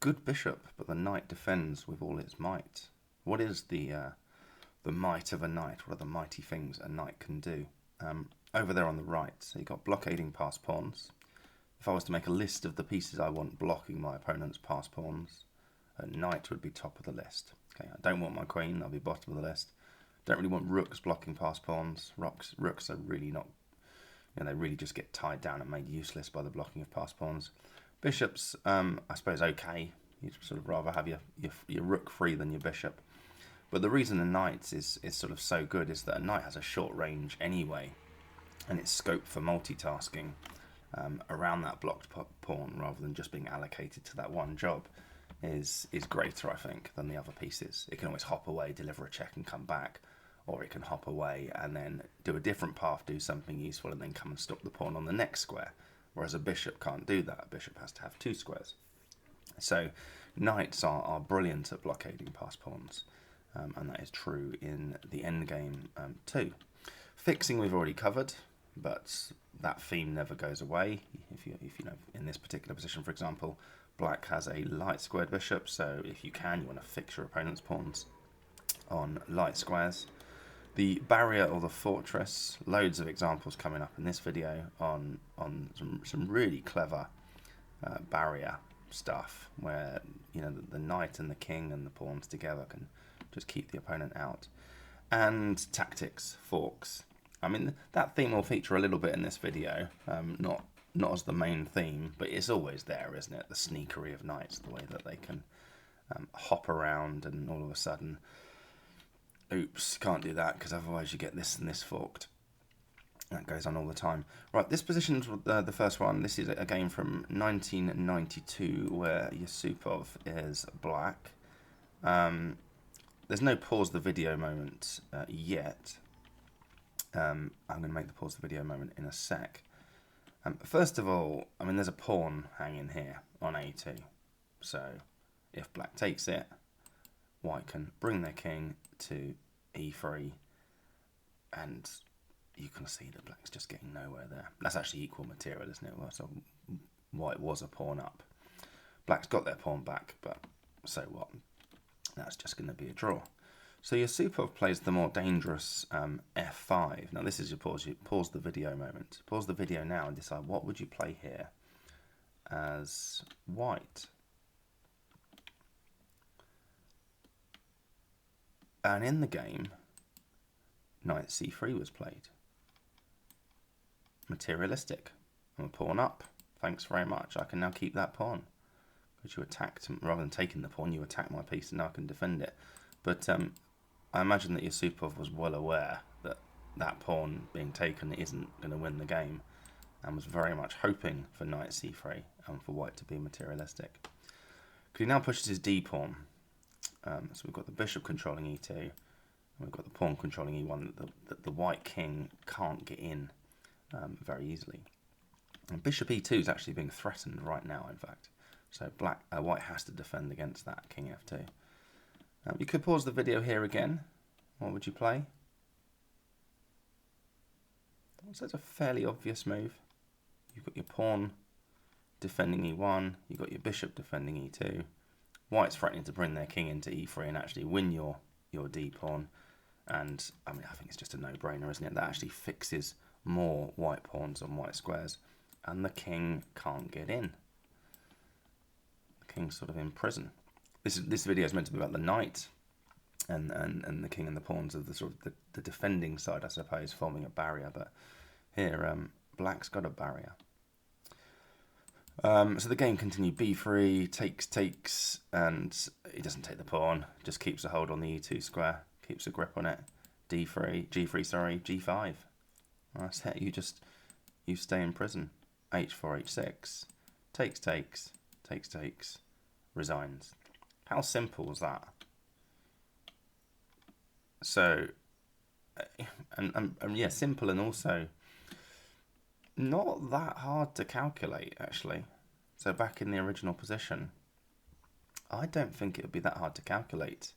good bishop, but the knight defends with all its might. What is the might of a knight? What are the mighty things a knight can do? Over there on the right, so you've got blockading past pawns. If I was to make a list of the pieces I want blocking my opponent's past pawns, a knight would be top of the list. Okay, I don't want my queen, that'll be bottom of the list. Don't really want rooks blocking past pawns. Rooks are really not, they really just get tied down and made useless by the blocking of past pawns. Bishops, I suppose, okay. You'd sort of rather have your rook free than your bishop. But the reason the knight is sort of so good is that a knight has a short range anyway, and its scope for multitasking around that blocked pawn rather than just being allocated to that one job is greater, I think, than the other pieces. It can always hop away, deliver a check and come back, or it can hop away and then do a different path, do something useful, and then come and stop the pawn on the next square. Whereas a bishop can't do that. A bishop has to have two squares. So knights are brilliant at blockading past pawns, and that is true in the endgame too. Fixing we've already covered, but that theme never goes away. If you know, in this particular position, for example, black has a light squared bishop, so if you can, you want to fix your opponent's pawns on light squares. The barrier or the fortress, loads of examples coming up in this video on some really clever barrier stuff where the knight and the king and the pawns together can just keep the opponent out. And tactics, forks. I mean, that theme will feature a little bit in this video, not as the main theme, but it's always there, isn't it? The sneakery of knights, the way that they can hop around and all of a sudden, oops, can't do that because otherwise you get this and this forked. That goes on all the time. Right, this position's the first one. This is a game from 1992 where Yusupov is black. There's no pause the video moment yet. I'm going to make the pause the video moment in a sec. First of all, I mean, there's a pawn hanging here on a2. So if black takes it, white can bring their king to e3, and you can see that black's just getting nowhere there. That's actually equal material, isn't it? Well, so white was a pawn up. Black's got their pawn back, but so what? That's just going to be a draw. So Yusupov plays the more dangerous f5. Now this is your pause the video moment. Pause the video now and decide what would you play here as white. And in the game, knight c3 was played. Materialistic. I'm a pawn up. Thanks very much. I can now keep that pawn. Because you attacked, rather than taking the pawn, you attack my piece and now I can defend it. But I imagine that Yusupov was well aware that that pawn being taken isn't going to win the game, and was very much hoping for knight c3 and for white to be materialistic. He now pushes his d pawn. So we've got the bishop controlling e2, and we've got the pawn controlling e1 that the white king can't get in very easily. And bishop e2 is actually being threatened right now, in fact. So white has to defend against that, king f2. You could pause the video here again. What would you play? So it's a fairly obvious move. You've got your pawn defending e1, you've got your bishop defending e2. White's threatening to bring their king into e3 and actually win your d pawn. And I mean, I think it's just a no-brainer, isn't it? That actually fixes more white pawns on white squares, and the king can't get in. The king's sort of in prison. This video is meant to be about the knight and the king and the pawns of the sort of the defending side, I suppose, forming a barrier. But here, black's got a barrier. So the game continued. b3 takes, and he doesn't take the pawn. Just keeps a hold on the e2 square, keeps a grip on it. g3, sorry, g5. That's it. You stay in prison. h4, h6, takes, resigns. How simple was that? So, and yeah, simple, and also not that hard to calculate, actually. So back in the original position, I don't think it would be that hard to calculate.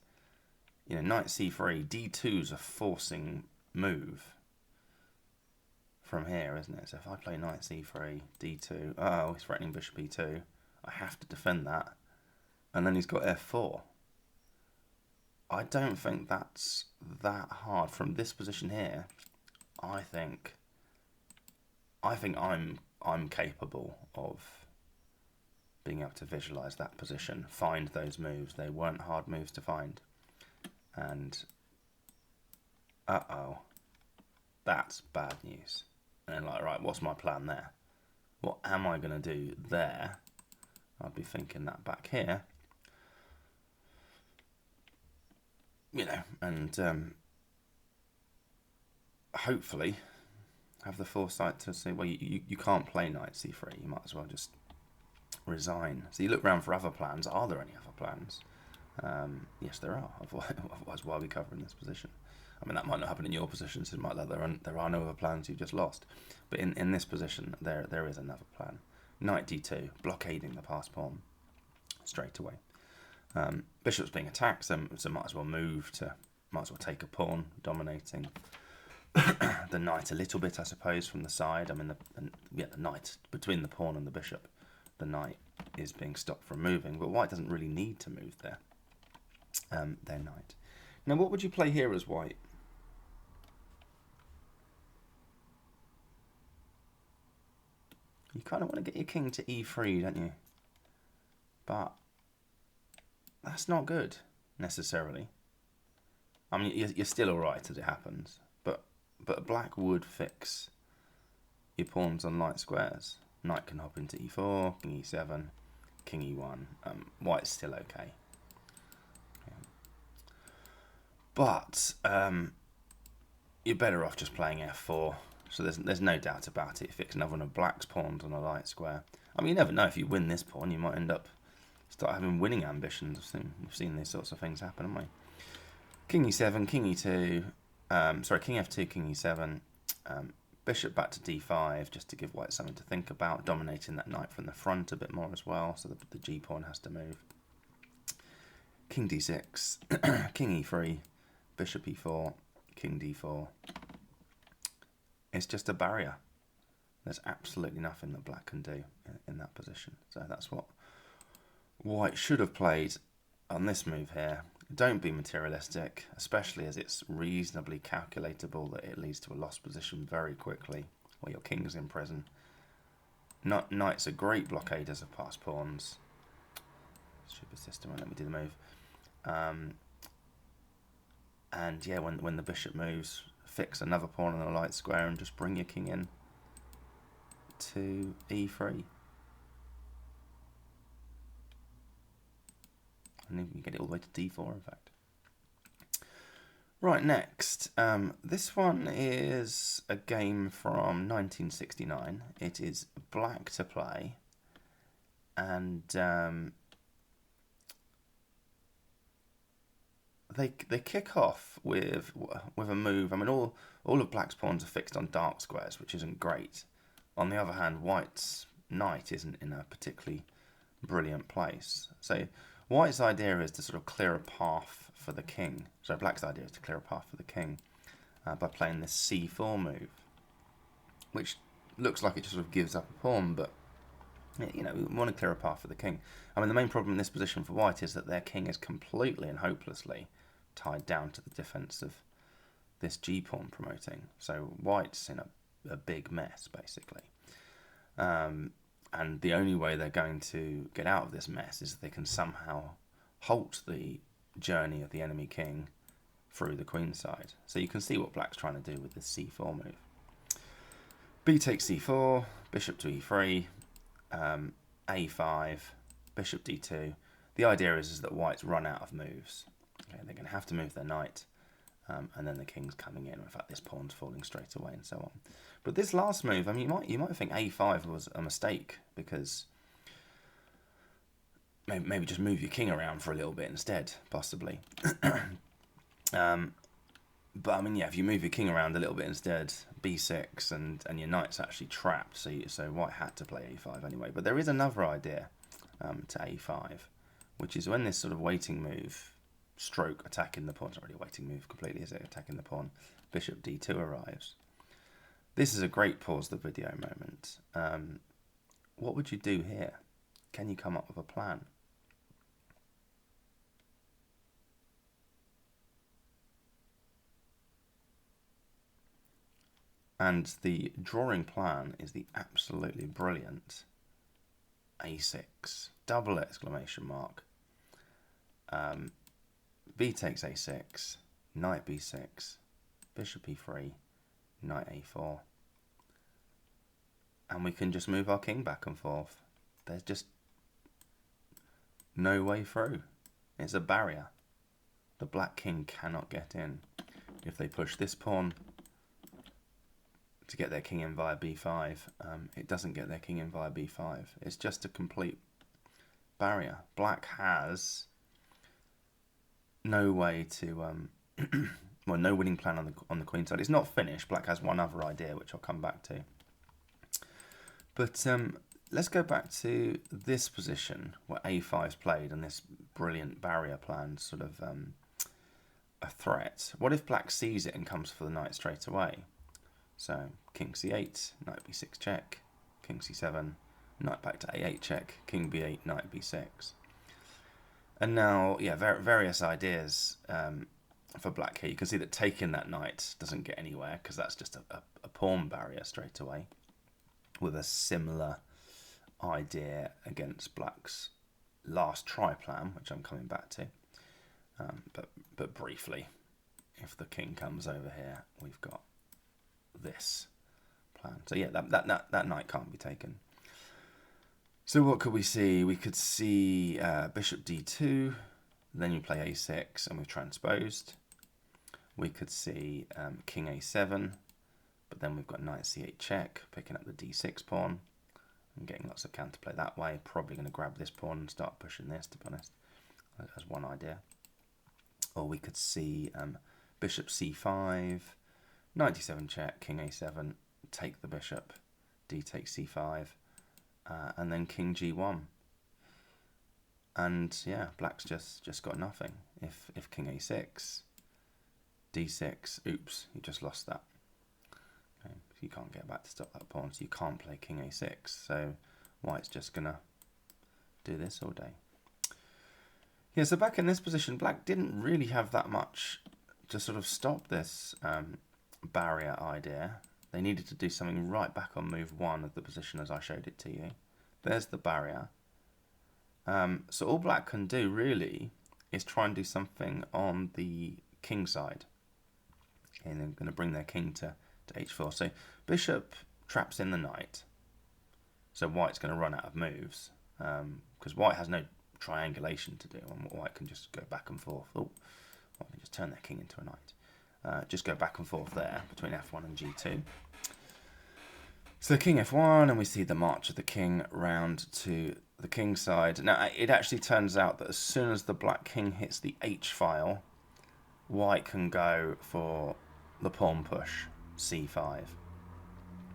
Knight c3, d2's a forcing move from here, isn't it? So if I play knight c3, d2, oh, he's threatening bishop e2. I have to defend that. and then he's got f4. I don't think that's that hard from this position here. I think I'm capable of being able to visualize that position, find those moves. They weren't hard moves to find. And that's bad news. And like, right, what's my plan there? What am I going to do there? I'd be thinking that back here. You know, and hopefully have the foresight to say, well, you can't play knight c3. You might as well just resign. So you look around for other plans. Are there any other plans? Yes, there are. Otherwise, why are we covering this position? I mean, that might not happen in your position, so it might there are no other plans you've just lost. But in this position, there is another plan. Knight d2, blockading the passed pawn straight away. Bishop's being attacked, so might as well take a pawn, dominating the knight a little bit, I suppose, from the side. I mean, the knight between the pawn and the bishop, the knight is being stopped from moving, but white doesn't really need to move there. Their knight. Now, what would you play here as white? You kind of want to get your king to e3, don't you? But that's not good, necessarily. I mean, you're still alright as it happens, but black would fix your pawns on light squares. Knight can hop into e4, king e7, king e1. White's still okay. But you're better off just playing f4. So there's no doubt about it. Fix another one of black's pawns on a light square. I mean, you never know. If you win this pawn, you might end up start having winning ambitions. We've seen these sorts of things happen, haven't we? King e7, king e2. King f2, king e7. Bishop back to d5, just to give white something to think about. Dominating that knight from the front a bit more as well, so the g pawn has to move. King d6, king e3, bishop e4, king d4. It's just a barrier. There's absolutely nothing that black can do in that position. So that's what white should have played on this move here. Don't be materialistic, especially as it's reasonably calculatable that it leads to a lost position very quickly, where your king's in prison. Knights are great blockaders of passed pawns. Stupid system won't let me do the move. And yeah, when the bishop moves, fix another pawn on a light square and just bring your king in to e3. And you can get it all the way to d4, in fact. Right, next. This one is a game from 1969. It is black to play. And they kick off with a move. I mean, all of black's pawns are fixed on dark squares, which isn't great. On the other hand, white's knight isn't in a particularly brilliant place. So white's idea is to sort of clear a path for the king. So black's idea is to clear a path for the king by playing this c4 move, which looks like it just sort of gives up a pawn, but you know, we want to clear a path for the king. I mean, the main problem in this position for white is that their king is completely and hopelessly tied down to the defense of this g-pawn promoting. So white's in a big mess, basically. And the only way they're going to get out of this mess is if they can somehow halt the journey of the enemy king through the queen side. So you can see what black's trying to do with this c4 move. B takes c4, bishop to e3, a5, bishop d2. The idea is that white's run out of moves. Okay, they're going to have to move their knight, and then the king's coming in. In fact, this pawn's falling straight away, and so on. But this last move, I mean, you might think a5 was a mistake, because maybe just move your king around for a little bit instead, possibly. But I mean, yeah, if you move your king around a little bit instead, b6, and your knight's actually trapped, so white had to play a5 anyway. But there is another idea to a5, which is when this sort of waiting move, stroke attacking the pawn, it's not really a waiting move completely, is it? Attacking the pawn, bishop d2 arrives. This is a great pause the video moment. What would you do here? Can you come up with a plan? And the drawing plan is the absolutely brilliant a6, double exclamation mark. B takes a6, knight b6, bishop e3, knight a4. And we can just move our king back and forth. There's just no way through. It's a barrier. The black king cannot get in. If they push this pawn to get their king in via b5, it doesn't get their king in via b5. It's just a complete barrier. Black has no way to, well, no winning plan on the queen side. It's not finished. Black has one other idea, which I'll come back to. But let's go back to this position where a5 is played and this brilliant barrier plan, sort of a threat. What if black sees it and comes for the knight straight away? So king c8, knight b6 check, king c7, knight back to a8 check, king b8, knight b6. And now, yeah, various ideas for black here. You can see that taking that knight doesn't get anywhere because that's just a pawn barrier straight away, with a similar idea against black's last try plan, which I'm coming back to. But briefly, if the king comes over here, we've got this plan. So yeah, that knight can't be taken. So what could we see? We could see bishop d2, then you play a6 and we've transposed. We could see king a7, but then we've got knight c8 check, picking up the d6 pawn and getting lots of counterplay that way. Probably going to grab this pawn and start pushing this, to be honest, as one idea. Or we could see bishop c5, knight d7 check, king a7, take the bishop, d takes c5, and then king g1. And yeah, black's just got nothing. If king a6, d6, oops, you just lost that. Okay, so you can't get back to stop that pawn, so you can't play king a6. So white's just gonna do this all day. Yeah, so back in this position, black didn't really have that much to sort of stop this barrier idea. They needed to do something right back on move 1 of the position as I showed it to you. There's the barrier. So all black can do really is try and do something on the king side. And they're going to bring their king to h4. So bishop traps in the knight. So white's going to run out of moves because white has no triangulation to do, and white can just go back and forth. Oh, white can just turn their king into a knight. Just go back and forth there between f1 and g2. So king f1, and we see the march of the king round to the king side. Now, it actually turns out that as soon as the black king hits the h file, white can go for the pawn push, c5.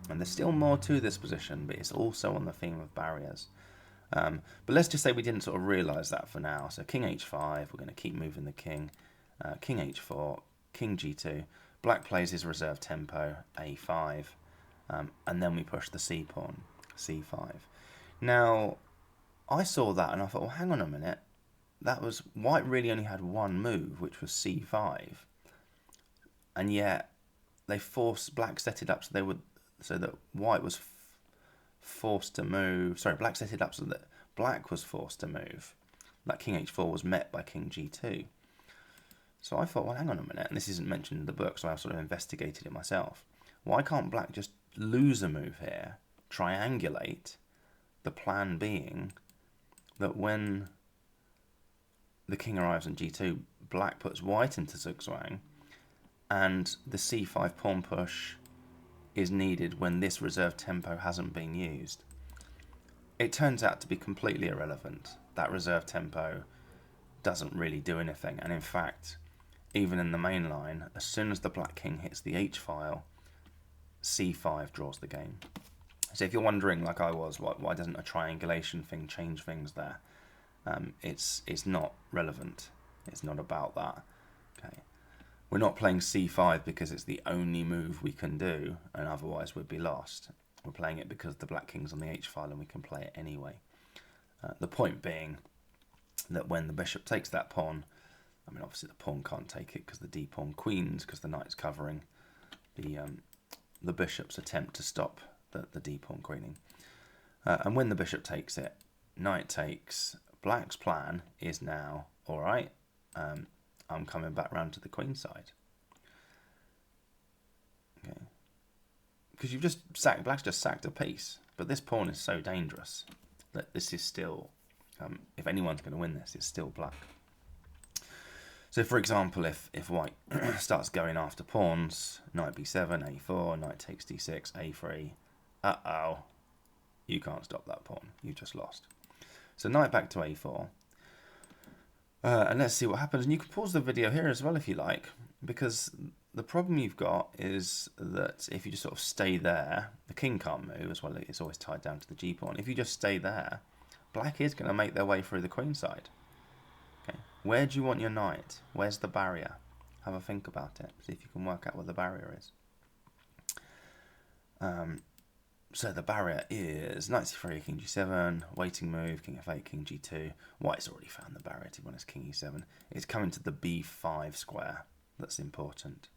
And there's still more to this position, but it's also on the theme of barriers. But let's just say we didn't sort of realise that for now. So king h5, we're going to keep moving the king. King h4, king g2. Black plays his reserve tempo, a5. And then we push the c pawn, c5. Now, I saw that and I thought, well, hang on a minute. That was, white really only had one move, which was c5. And yet, they forced, black set it up so that white was forced to move. Sorry, black set it up so that black was forced to move. That king h4 was met by king g2. So I thought, well, hang on a minute, and this isn't mentioned in the book, so I sort of investigated it myself. Why can't black just lose a move here, triangulate, the plan being that when the king arrives on g2, black puts white into zugzwang, and the c5 pawn push is needed when this reserve tempo hasn't been used. It turns out to be completely irrelevant. That reserve tempo doesn't really do anything, and in fact, even in the main line, as soon as the black king hits the h file, c5 draws the game. So if you're wondering, like I was, why doesn't a triangulation thing change things there? It's not relevant. It's not about that. Okay, we're not playing c5 because it's the only move we can do, and otherwise we'd be lost. We're playing it because the black king's on the h file and we can play it anyway. The point being that when the bishop takes that pawn, I mean obviously the pawn can't take it because the d pawn queens, because the knight's covering the the bishop's attempt to stop the d-pawn queening. And when the bishop takes it, knight takes. Black's plan is now, all right, I'm coming back round to the queen side. Okay, because you've just sacked, Black's just sacked a piece, but this pawn is so dangerous that this is still, if anyone's going to win this, it's still Black. So, for example, if White starts going after pawns, knight b7, a4, knight takes d6, a3, uh-oh, you can't stop that pawn. You just lost. So knight back to a4. And let's see what happens. And you can pause the video here as well if you like, because the problem you've got is that if you just sort of stay there, the king can't move as well. It's always tied down to the g-pawn. If you just stay there, Black is going to make their way through the queen side. Okay. Where do you want your knight? Where's the barrier? Have a think about it. See if you can work out what the barrier is. So the barrier is knight c3, king g7, waiting move, king f8, king g2. White's already found the barrier, to be honest, king e7. It's coming to the b5 square that's important.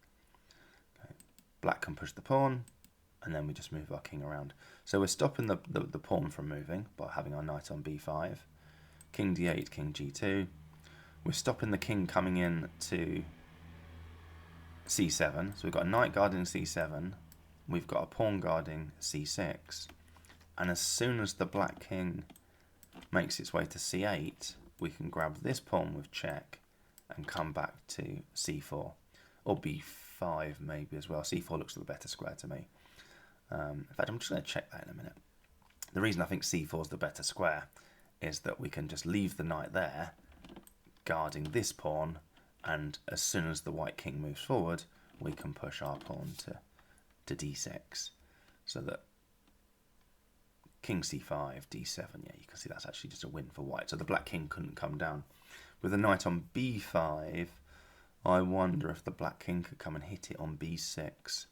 Okay. Black can push the pawn, and then we just move our king around. So we're stopping the pawn from moving by having our knight on b5. King d8, king g2. We're stopping the king coming in to c7. So we've got a knight guarding c7. We've got a pawn guarding c6, and as soon as the black king makes its way to c8, we can grab this pawn with check and come back to c4, or b5 maybe as well. c4 looks the better square to me. In fact, I'm just going to check that in a minute. The reason I think c4 is the better square is that we can just leave the knight there, guarding this pawn, and as soon as the white king moves forward, we can push our pawn to d6, so that king c5, d7, yeah, you can see that's actually just a win for white. So the black king couldn't come down. With the knight on b5, I wonder if the black king could come and hit it on b6.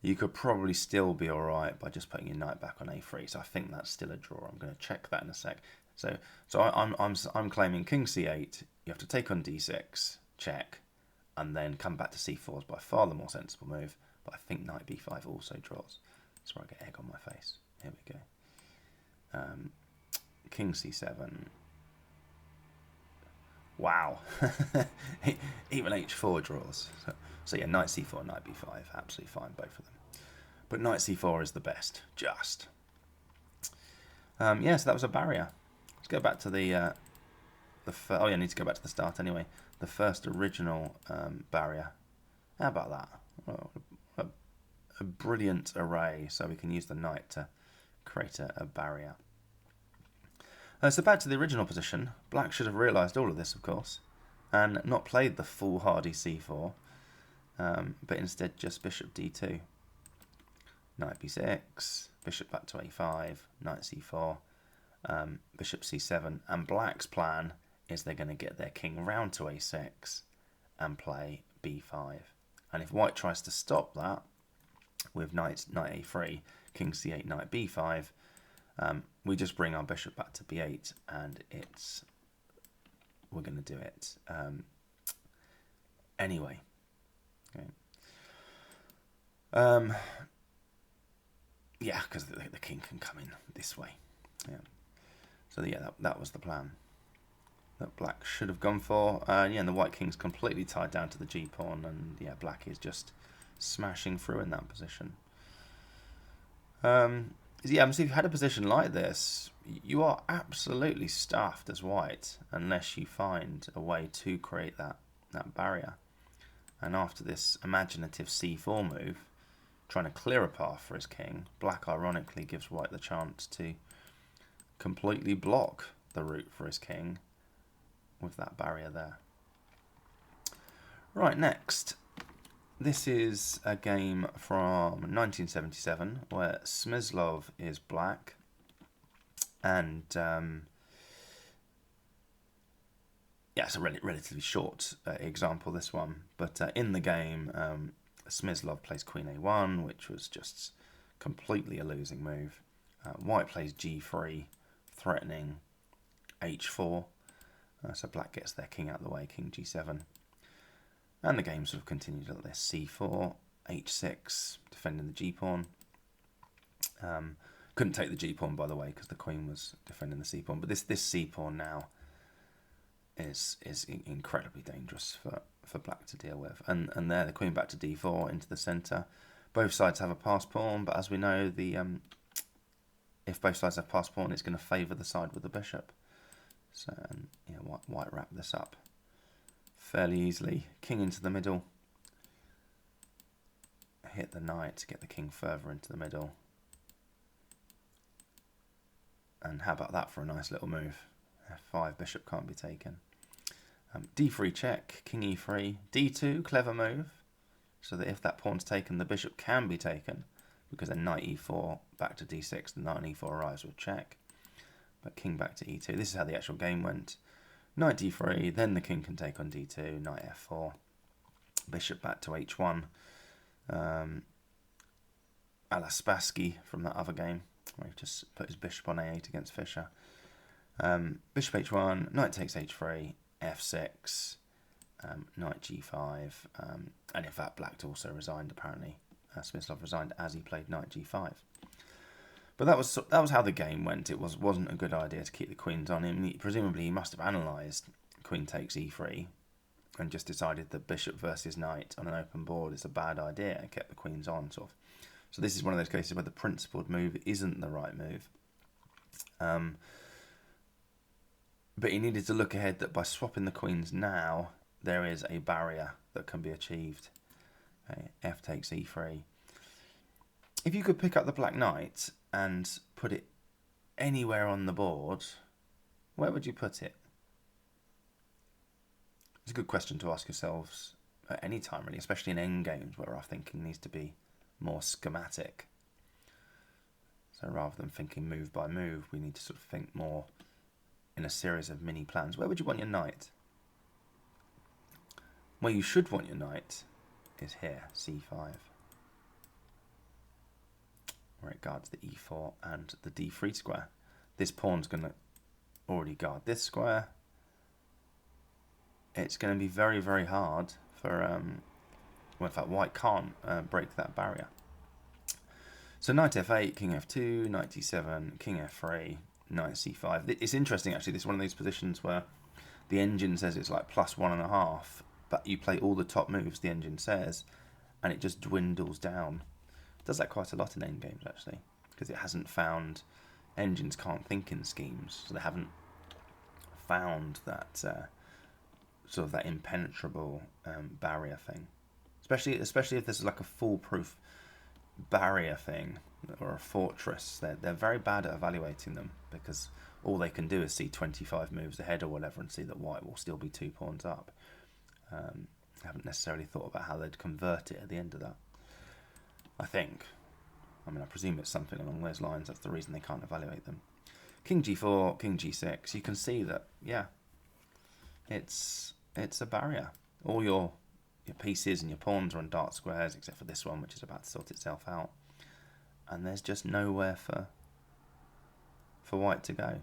You could probably still be alright by just putting your knight back on a3, so I think that's still a draw. I'm going to check that in a sec. So I'm claiming king c8, you have to take on d6, check, and then come back to c4 is by far the more sensible move. But I think knight b5 also draws. That's where I get egg on my face. Here we go. King c7. Wow. Even h4 draws. So yeah, knight c4, knight b5. Absolutely fine, both of them. But knight c4 is the best. Just. Yeah, so that was a barrier. Let's go back to oh yeah, I need to go back to the start anyway. The first original barrier. How about that? Oh, a brilliant array, so we can use the knight to create a barrier. So back to the original position. Black should have realised all of this, of course, and not played the foolhardy c4, but instead just bishop d2. Knight b6, bishop back to a5, knight c4, bishop c7, and Black's plan is they're going to get their king round to a6 and play b5. And if White tries to stop that with knight a3, king c8, knight b5, we just bring our bishop back to b8, and we're going to do it anyway. Okay. Yeah, because the king can come in this way. Yeah. So yeah, that was the plan that Black should have gone for. Yeah, and the white king's completely tied down to the g-pawn, and yeah, Black is just smashing through in that position. Yeah, so if you had a position like this, you are absolutely stuffed as white unless you find a way to create that barrier. And after this imaginative c4 move, trying to clear a path for his king, Black ironically gives White the chance to completely block the route for his king with that barrier there. Right, next. This is a game from 1977 where Smyslov is Black, and yeah, it's a relatively short example, this one, but in the game Smyslov plays Queen A1, which was just completely a losing move. White plays G3, threatening H4, so Black gets their king out of the way, King G7. And the game sort of continued like this: C4, H6, defending the g-pawn. Couldn't take the g-pawn, by the way, because the queen was defending the c-pawn. But this c-pawn now is incredibly dangerous for black to deal with. And there, the queen back to d4 into the centre. Both sides have a passed pawn, but as we know, the if both sides have passed pawn, it's going to favour the side with the bishop. So, yeah, white wrap this up fairly easily. King into the middle. Hit the knight to get the king further into the middle. And how about that for a nice little move? F5, bishop can't be taken. D3 check, king E3, D2, clever move. So that if that pawn's taken, the bishop can be taken. Because then knight E4 back to D6, the knight on E4 arrives with check. But king back to E2. This is how the actual game went. Knight D3, then the king can take on D2, knight F4. Bishop back to H1. A la Spassky from that other game, where he just put his bishop on A8 against Fischer. Bishop H1, knight takes H3, F6, knight G5, and in fact black also resigned apparently. Smyslov resigned as he played knight G5. But that was how the game went. It wasn't a good idea to keep the queens on him. Presumably he must have analysed queen takes E3 and just decided that bishop versus knight on an open board is a bad idea and kept the queens on, sort of. So this is one of those cases where the principled move isn't the right move. But he needed to look ahead that by swapping the queens now, there is a barrier that can be achieved. Okay, F takes E3. If you could pick up the black knight and put it anywhere on the board, where would you put it? It's a good question to ask yourselves at any time, really, especially in endgames where our thinking needs to be more schematic. So rather than thinking move by move, we need to sort of think more in a series of mini plans. Where would you want your knight? Where you should want your knight is here, C5, where it guards the E4 and the D3 square. This pawn's going to already guard this square. It's going to be very, very hard for, well, in fact, white can't break that barrier. So knight F8, king F2, knight D7, king F3, knight C5. It's interesting, actually. This is one of these positions where the engine says it's like +1.5, but you play all the top moves, the engine says, and it just dwindles down. It does that quite a lot in endgames, actually, because it hasn't found... Engines can't think in schemes, so they haven't found that sort of that impenetrable barrier thing. Especially if there's like a foolproof barrier thing or a fortress, they're very bad at evaluating them, because all they can do is see 25 moves ahead or whatever and see that white will still be 2 pawns up. Haven't necessarily thought about how they'd convert it at the end of that. I presume it's something along those lines. That's the reason they can't evaluate them. King G4, King G6. You can see that, yeah, it's a barrier. All your pieces and your pawns are on dark squares, except for this one, which is about to sort itself out. And there's just nowhere for white to go.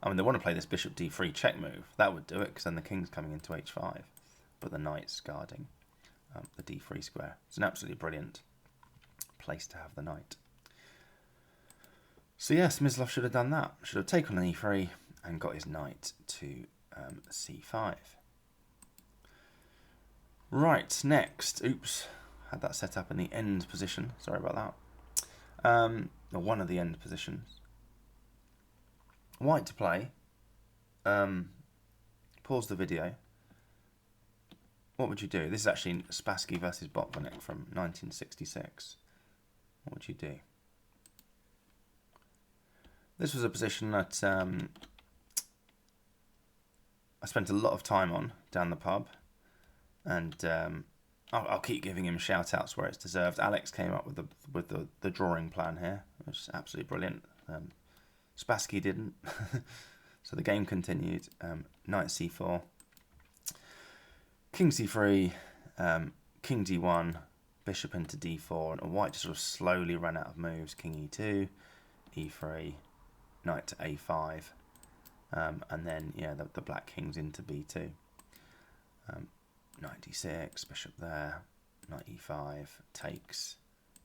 I mean, they want to play this bishop d3 check move. That would do it, because then the king's coming into h5. But the knight's guarding the d3 square. It's an absolutely brilliant place to have the knight. So yes, Smyslov should have done that. Should have taken an e3 and got his knight to c5. Right, next. Oops, had that set up in the end position. Sorry about that. Or one of the end positions. White to play. Pause the video. What would you do? This is actually Spassky versus Botvinnik from 1966. What would you do? This was a position that I spent a lot of time on down the pub, and I'll keep giving him shout-outs where it's deserved. Alex came up with the drawing plan here, which is absolutely brilliant. Spassky didn't. So the game continued. Knight c4, king c3, king d1, bishop into d4, and white just sort of slowly ran out of moves. King e2, e3, knight to a5, and then yeah, the black king's into b2. Knight d6, bishop there, knight e5, takes,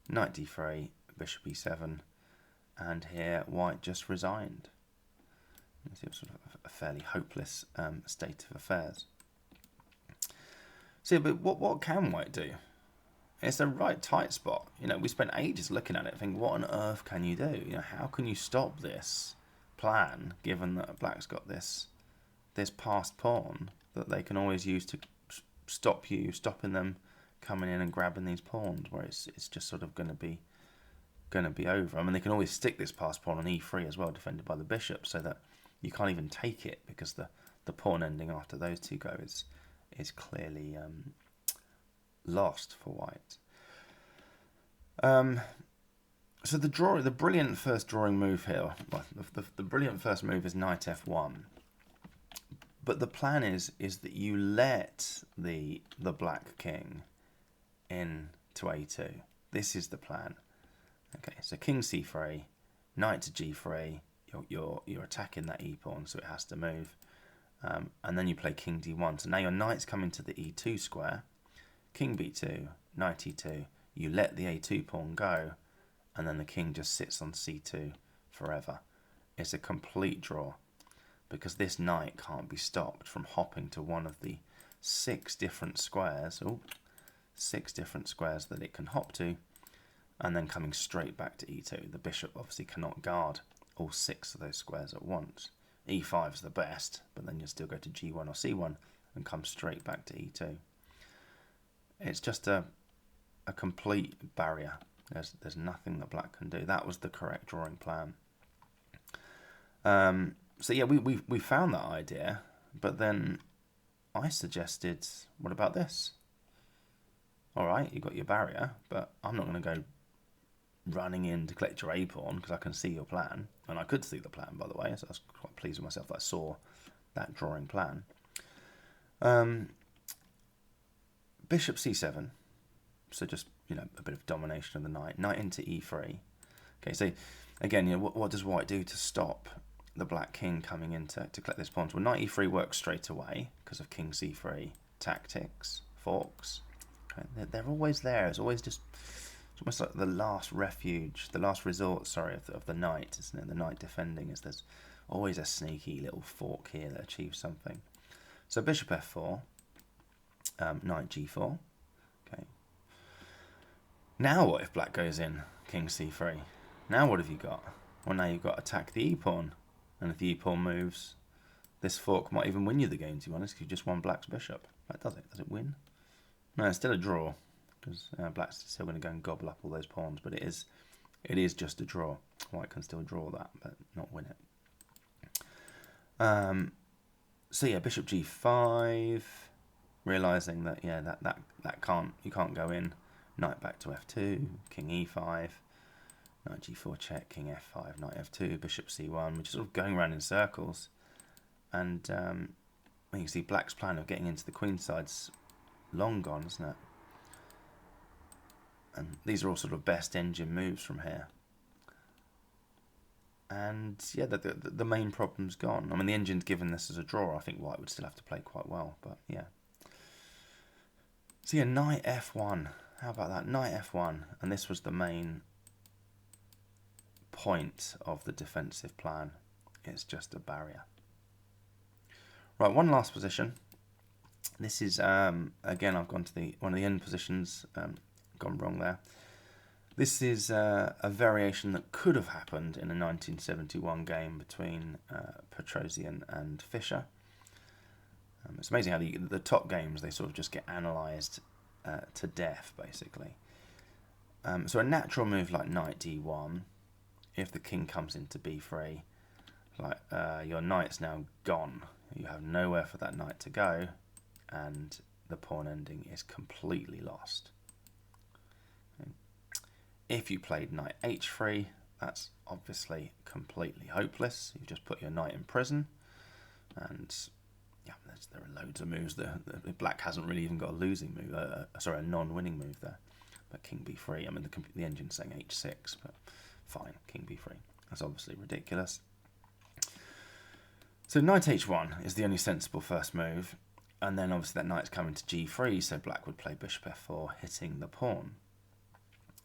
knight d3, bishop e7, and here white just resigned. It's sort of a fairly hopeless state of affairs. So, but what can white do? It's a right tight spot. We spent ages looking at it, thinking, what on earth can you do? How can you stop this plan, given that black's got this passed pawn that they can always use to stopping them coming in and grabbing these pawns, where it's just sort of going to be over. I mean, they can always stick this passed pawn on e3 as well, defended by the bishop, so that you can't even take it, because the pawn ending after those two go is clearly lost for white. So the brilliant first drawing move here, well, the brilliant first move is knight f1. But the plan is that you let the black king in to a2. This is the plan. Okay, so king c3, knight to g3. You're attacking that e pawn, so it has to move. And then you play king d1. So now your knight's coming to the e2 square. King b2, knight e2. You let the a2 pawn go, and then the king just sits on c2 forever. It's a complete draw, because this knight can't be stopped from hopping to one of the 6 different squares. 6 different squares that it can hop to, and then coming straight back to e2. The bishop obviously cannot guard all 6 of those squares at once. e5 is the best, but then you'll still go to g1 or c1 and come straight back to e2. It's just a complete barrier. There's nothing that black can do. That was the correct drawing plan. So yeah, we found that idea, but then I suggested, what about this? All right, you got your barrier, but I'm not going to go running in to collect your a pawn, because I can see your plan, and I could see the plan, by the way, so I was quite pleased with myself that I saw that drawing plan. Bishop c7, so just a bit of domination of the knight into e3. Okay, so again, what does white do to stop the black king coming in to collect this pawn? Well, knight e3 works straight away because of king c3 tactics, forks. Okay, they're always there. It's almost like the last refuge, the last resort, sorry, of the knight, isn't it? The knight defending there's always a sneaky little fork here that achieves something. So bishop f4, knight g4. Okay. Now what if black goes in king c3? Now what have you got? Well, now you've got to attack the e-pawn. And if the e-pawn moves, this fork might even win you the game, to be honest, because you just won black's bishop. That does it. Does it win? No, it's still a draw, because black's still going to go and gobble up all those pawns. But it is just a draw. White can still draw that, but not win it. So yeah, bishop g5, realizing that you can't go in. Knight back to f2, king e5, knight g4 check, king f5, knight f2, bishop c1. We're just sort of going around in circles, and you can see black's plan of getting into the queen side's long gone, isn't it? And these are all sort of best engine moves from here. And yeah, the main problem's gone. I mean, the engine's given this as a draw. I think white would still have to play quite well, but yeah. So yeah, knight f1. How about that? Knight f1. And this was the main point of the defensive plan. It's just a barrier. Right, one last position. This is, again, I've gone to one of the end positions, gone wrong there. This is a variation that could have happened in a 1971 game between Petrosian and Fischer. It's amazing how the top games, they sort of just get analysed to death, basically. So a natural move like knight d1, if the king comes into b3, like your knight's now gone. You have nowhere for that knight to go, and the pawn ending is completely lost. If you played knight h3, that's obviously completely hopeless. You've just put your knight in prison, and yeah, there are loads of moves. The black hasn't really even got a losing move, a non-winning move there. But king b3, I mean, the engine's saying h6, but fine, king b3. That's obviously ridiculous. So knight h1 is the only sensible first move, and then obviously that knight's coming to g3, so black would play bishop f4, hitting the pawn.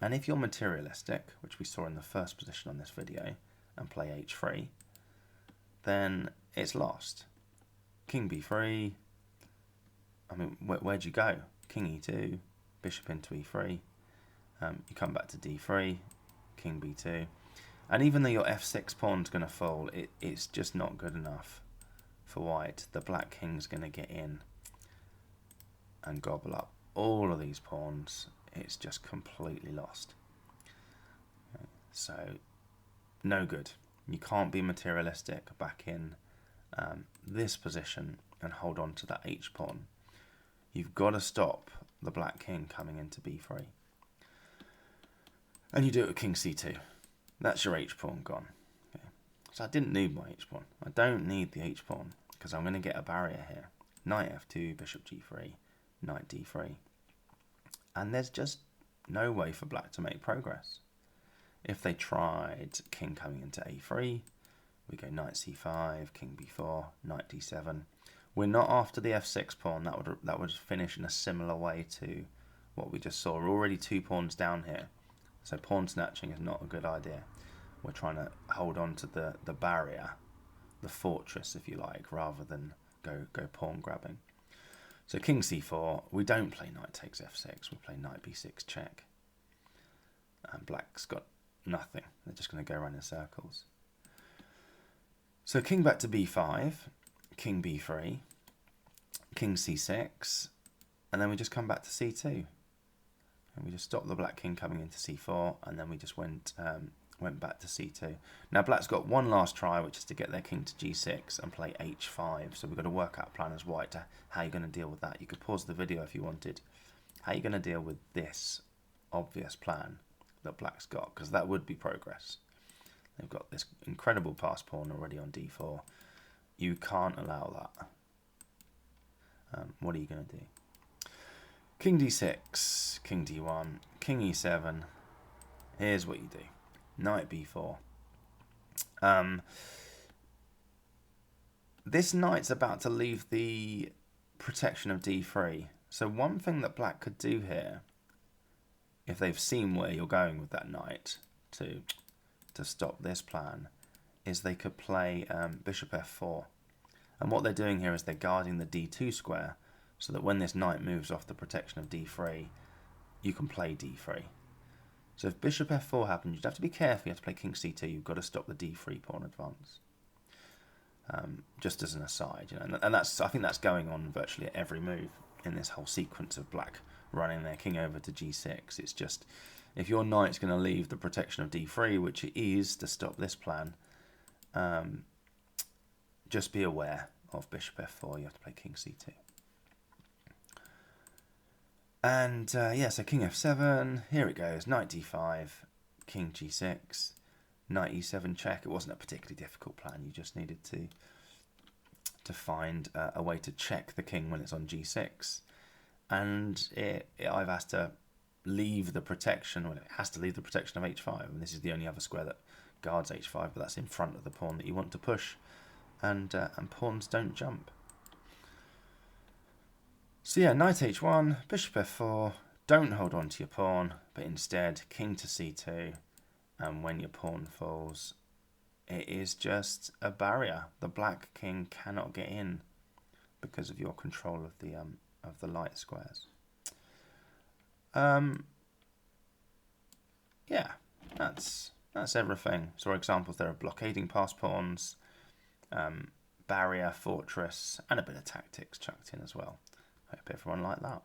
And if you're materialistic, which we saw in the first position on this video, and play h3, then it's lost. King b3. I mean, where'd you go? King e2, bishop into e3. You come back to d3, king b2. And even though your f6 pawn's going to fall, it's just not good enough for white. The black king's going to get in and gobble up all of these pawns. It's just completely lost. So, no good. You can't be materialistic back in this position and hold on to that h pawn. You've got to stop the black king coming into b3. And you do it with king c2. That's your h pawn gone. Okay. So I didn't need my h pawn. I don't need the h pawn because I'm going to get a barrier here. Knight f2, bishop g3, knight d3. And there's just no way for black to make progress. If they tried king coming into a3, we go knight c5, king b4, knight d7. We're not after the f6 pawn. That would finish in a similar way to what we just saw. We're already 2 pawns down here. So pawn snatching is not a good idea. We're trying to hold on to the barrier, the fortress, if you like, rather than go pawn grabbing. So king c4, we don't play knight takes f6, we play knight b6 check. And black's got nothing. They're just going to go around in circles. So king back to b5, king b3, king c6, and then we just come back to c2. And we just stopped the black king coming into c4, and then we just went back to c2. Now black's got one last try, which is to get their king to g6 and play h5. So we've got to work out a plan as white to how you're going to deal with that. You could pause the video if you wanted. How you're going to deal with this obvious plan that black's got, because that would be progress. They've got this incredible pass pawn already on d4. You can't allow that. What are you going to do? King d6, king d1, king e7. Here's what you do. Knight b4. This knight's about to leave the protection of d3. So one thing that black could do here, if they've seen where you're going with that knight to stop this plan, is they could play bishop f4. And what they're doing here is they're guarding the d2 square, so that when this knight moves off the protection of d3, you can play d3. So if bishop f4 happens, you'd have to be careful. You have to play king c2. You've got to stop the d3 pawn advance. Just as an aside, you know, and I think that's going on virtually at every move in this whole sequence of black running their king over to g6. It's just, if your knight's going to leave the protection of d3, which it is to stop this plan, just be aware of bishop f4. You have to play king c2. And yeah, so king f7, here it goes, knight d5, king g6, knight e7 check. It wasn't a particularly difficult plan. You just needed to find a way to check the king when it's on g6. And it either has to leave the protection, well, it has to leave the protection of h5. And this is the only other square that guards h5, but that's in front of the pawn that you want to push. And pawns don't jump. So yeah, knight h1, bishop f4, don't hold on to your pawn, but instead king to c2, and when your pawn falls, it is just a barrier. The black king cannot get in because of your control of the light squares. Yeah, that's everything. So examples there of blockading pass pawns, barrier, fortress, and a bit of tactics chucked in as well. I hope everyone liked that.